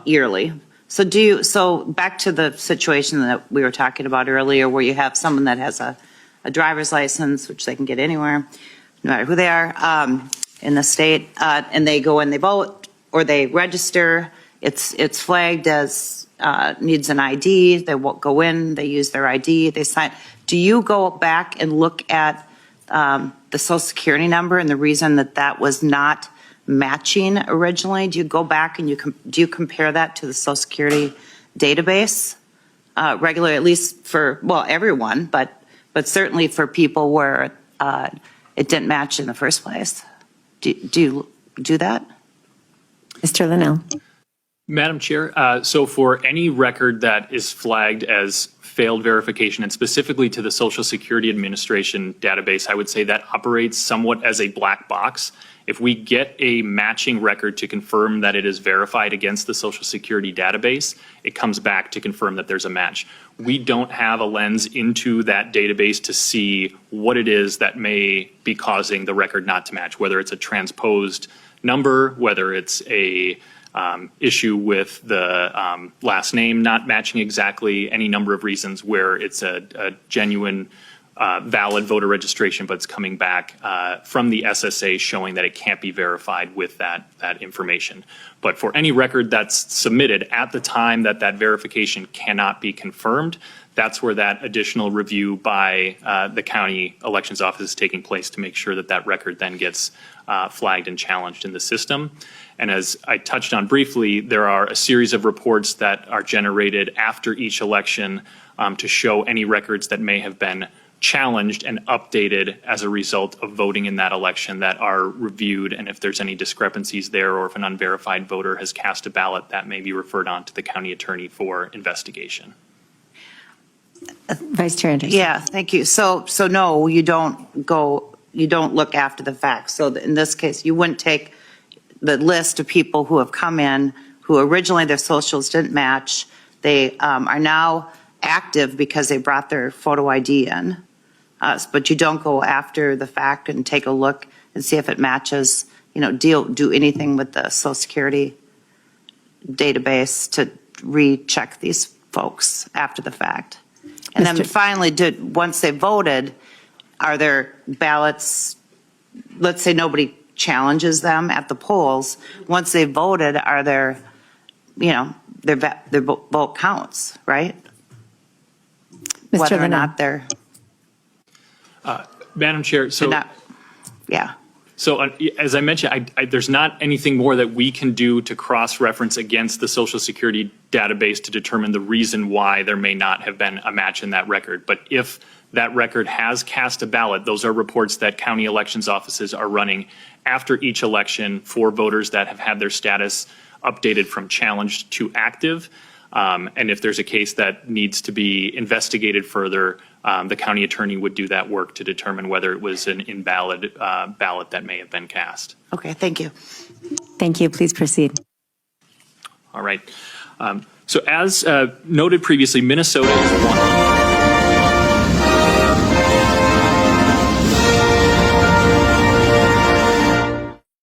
yearly. So back to the situation that we were talking about earlier, where you have someone that has a driver's license, which they can get anywhere, no matter who they are, in the state, and they go and they vote or they register. It's flagged as needs an ID. They won't go in. They use their ID. They sign. Do you go back and look at the Social Security number and the reason that was not matching originally? Do you go back and do you compare that to the Social Security database regularly, at least for, well, everyone, but certainly for people where it didn't match in the first place? Do you do that? Mr. Linnell. Madam Chair, so for any record that is flagged as failed verification, and specifically to the Social Security Administration database, I would say that operates somewhat as a black box. If we get a matching record to confirm that it is verified against the Social Security database, it comes back to confirm that there's a match. We don't have a lens into that database to see what it is that may be causing the record not to match, whether it's a transposed number, whether it's a issue with the last name not matching exactly, any number of reasons where it's a genuine valid voter registration, but it's coming back from the SSA showing that it can't be verified with that information. But for any record that's submitted at the time that verification cannot be confirmed, that's where that additional review by the county elections office is taking place to make sure that record then gets flagged and challenged in the system. And as I touched on briefly, there are a series of reports that are generated after each election to show any records that may have been challenged and updated as a result of voting in that election that are reviewed. And if there's any discrepancies there, or if an unverified voter has cast a ballot, that may be referred on to the county attorney for investigation. Vice Chair Anderson. Yeah, thank you. So no, you don't look after the facts. So in this case, you wouldn't take the list of people who have come in who originally their socials didn't match. They are now active because they brought their photo ID in, but you don't go after the fact and take a look and see if it matches, do anything with the Social Security database to recheck these folks after the fact. And then finally, once they voted, are there ballots, let's say nobody challenges them at the polls, once they voted, are there, their vote counts, right? Mr. Whether or Linnell. not they're Madam Chair, so not, yeah. So as I mentioned, there's not anything more that we can do to cross-reference against the Social Security database to determine the reason why there may not have been a match in that record. But if that record has cast a ballot, those are reports that county elections offices are running after each election for voters that have had their status updated from challenged to active. And if there's a case that needs to be investigated further, the county attorney would do that work to determine whether it was an invalid ballot that may have been cast. Okay, thank you. Thank you. Please proceed. All right. So as noted previously, Minnesota is one.